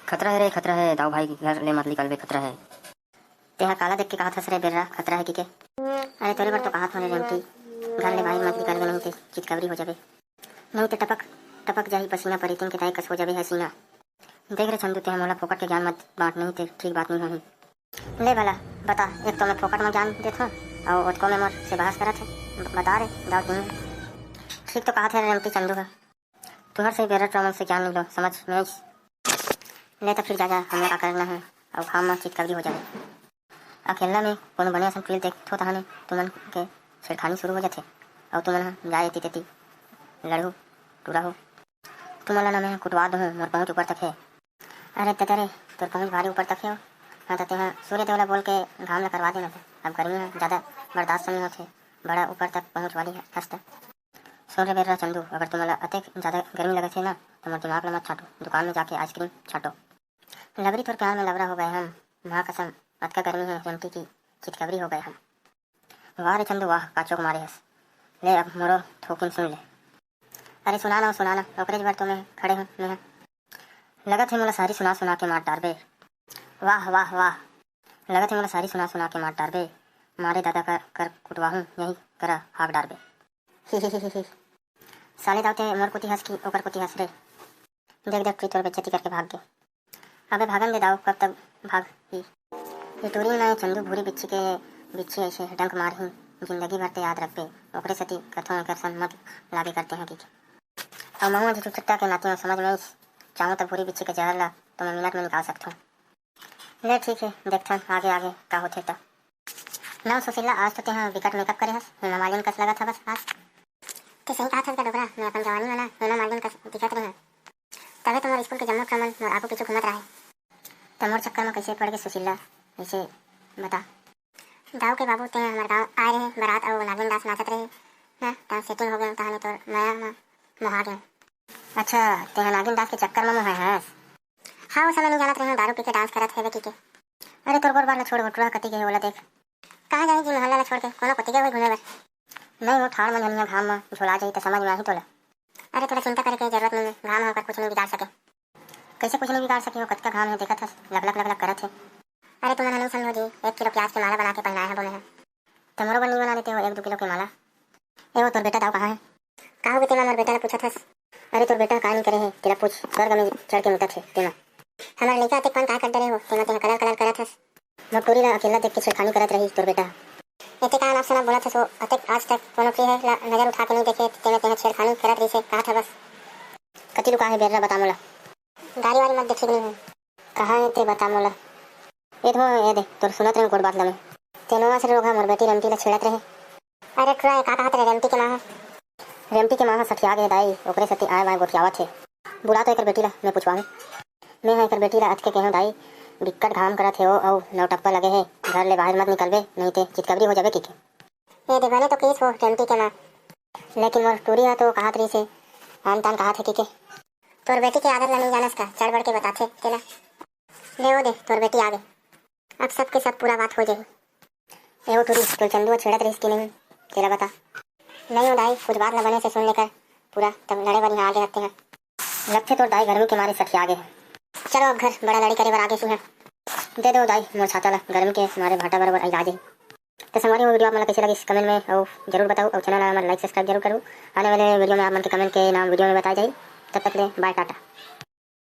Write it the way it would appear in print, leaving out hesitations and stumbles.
खतरा है रे, खतरा है। दाऊ भाई घर ले मत निकल बे, खतरा है। तेहा काला देख के कहा था रे बेर्रा, खतरा है कि के? अरे तोरे बर तो कहा था रे रेमती, घर ले बाहर मत निकल बे, नहीं ते चितकबरी हो जाबे, नहीं ते टपक टपक जाही पसीना परितिन के ताई कस हो जाबे हसीना। देख रे चंदू, तेहा मोला फोकट के ज्ञान मत बांट, नहीं ते ठीक बात नहीं होही। ले भला बता, एक तो मैं फोकट में ज्ञान देत हूँ और ओतको में मोर से बहस करत है। बता रे दाऊ तुम ठीक तो कहा थे रेमती चंदू का, तुम्हारे से बेरा ट्रॉमल से ज्ञान नहीं लो समझ में। ले तो फिर जा हमें का करना है, और खाम में चितकबरी हो जाए। अकेला में कोनो बने असन फील्ड देखो तहने तुमन के छेड़खानी शुरू हो जाते, और तुमन जाए एती तेती लड़ो टूरा हो। तुमन ना मैं कुटवा दूँ, मोर पहुँच ऊपर तक है। अरे तेरे तोर पहुँच भारी ऊपर तक है। हाँ तो तेहा सूर्य देवला बोल के घाम ला करवा देना था। अब गर्मी में ज़्यादा बर्दाश्त नहीं होते, बड़ा ऊपर तक पहुँच वाली है हंसता। सूर्य बेर्रा चंदू, अगर तुम्हारा अतिक ज़्यादा गर्मी लगे थे ना तो मोर दिमाग में मत छाटो, दुकान में जाके आइसक्रीम छाटो। लवरी तोर प्यार में लवरा हो गए हम, माँ कसम अतका गर्मी है रेमती की चितकबरी हो गए हम। वाह रे चंदू वाह, काचोक मारे हस। ले अब मोरो थोकिन सुन ले। अरे सुनाना ओकरे बार तो मैं खड़े हूँ मैं लगत है मोला सारी सुना सुना के मार डार बे। वाह वाह वाह, लगत है मोला सारी सुना सुना के मार डार बे। मारे दादा कर कुटवा हूँ, यही करा हाक डार बे। ही साले दावते मोर कुती हंस की ओकर कुती हंस रे। देख देख तोर बेइज्जती करके भाग गए। अबे भागन दे दाऊ, कब तक भाग ही। ये टूरी में चंदू भूरी बिच्छी ऐसे डंक मार ही जिंदगी भर ते याद रख पे। ओकरे सती कथों कर सन मत लागे करते हैं कि और महुआ जो चुट्टा के नाते समझ में चाहूँ तो भूरी बिच्छी के जहर ला तो मैं मिनट में निकाल सकता हूँ। ले ठीक है, देखता आगे आगे का होते था ना। सुशीला आज तो तेहा विकट मेकअप करे हस, हेमा मालिनी कस लगा था बस आज। तो सही कहा था उसका डोबरा, मैं अपन जवानी वाला हेमा मालिनी कस दिखत रही हूँ। तबे तुम्हारे स्कूल के जम्मू क्रमन मोर आगू पीछे घूमत रहा है। तमोर चक्कर में कैसे पड़ गए सुशीला, ऐसे बता। दाऊ के बाबू ते हमारे गाँव आए रहे बारात और नागिन दास नाचत रहे ना, तब सेटिंग हो गया कहानी तो मैं मोहा गया। अच्छा ते नागिन दास के चक्कर में मोहा है। हाँ वो समय नहीं जानत रहे, दारू पी के डांस करत है की के। अरे तोर बार ला छोड़ घुटरा कति गए बोला देख। कहाँ जाएगी मोहल्ला ला छोड़ के, कोनो कति गए घूमे बर। नहीं वो ठाड़ में जनिया घाम में झोला जाई तो समझ में आही तोला। अरे थोड़ा चिंता करे के जरूरत नहीं, घाम होकर कुछ नहीं बिगाड़ सके। कैसे कुछ नहीं बिगाड़ सके, वो कतका घाम है देखत हस, लग करत है। अरे तुम्हारा नहीं समझो जी, 1 किलो प्याज की माला बना के पहनाया है बोले हैं। तुम्हारा बन नहीं बना देते हो 1-2 किलो की माला। ए वो तोर बेटा दाऊ कहाँ है? कहाँ भी तेना मोर बेटा ने पूछा था। अरे तोर बेटा कहाँ नहीं करे है, तेरा पूछ स्वर्ग में चढ़ के मुतत है तेना। हमारे लड़का ते कौन कहाँ कर डरे हो, तेना तेना कलर करत हस। मोर टूरी ला अकेला देख के छेड़खानी करत रही तोर बेटा। इतने कहाँ आपसे ना बोला था सो अतक आज तक कोनो फ्री है नजर उठा के नहीं देखे, तेना छेड़खानी करत रही से कहा था बस। कति लुका है बेर्रा बता मोला। गाड़ी वाली मत देखी नहीं है, कहाँ है ते बता मोला। ये तो ये दे तोर सुनत रहे कोड बात लगे तेनोवा से रोगा मोर बेटी रेमती ला छेड़त रहे। अरे ट्राई का कहा तेरे रेमती के मां है, रेमती के मां सखिया गए दाई ओकरे सती आए बाय गोठियावत है। बुला तो एकर बेटी ला मैं पूछवाऊं, मैं है एकर बेटी ला अटके कहूं दाई बिकट घाम करत है और नौटप्पा लगे है, घर ले बाहर मत निकलबे नहीं ते चितकबरी हो जाबे की के। ये देवाने तो केस हो रेमती के मां, लेकिन मोर टूरिया तो कहात रही से आन तान कहा थे की के। तोर बेटी की आदत ला नहीं जानस का, चढ़ बढ़ के बताथे तेला। ले वो दे तोर बेटी आ गई, अब सबके सब पूरा बात हो जाए। एहो टूरी तो चंदू छेड़त रही कि नहीं तेरा बता। नहीं हो दाई, कुछ बात न बने से सुन लेकर पूरा तब लड़े वाली आगे रखते हैं। लगते तो दाई गर्मी के मारे सखी आगे है। चलो अब घर बड़ा लड़ी करे बर आगे से है, दे दो दाई मोर छाता ला गर्मी के मारे भाटा बराबर आई आगे। तो हमारी वो वीडियो आप मतलब कैसे लगी कमेंट में और जरूर बताओ, और चैनल हमारा लाइक सब्सक्राइब जरूर करो। आने वाले वीडियो में आप मन के कमेंट के नाम वीडियो में बताई जाए। तब तक ले बाय टाटा।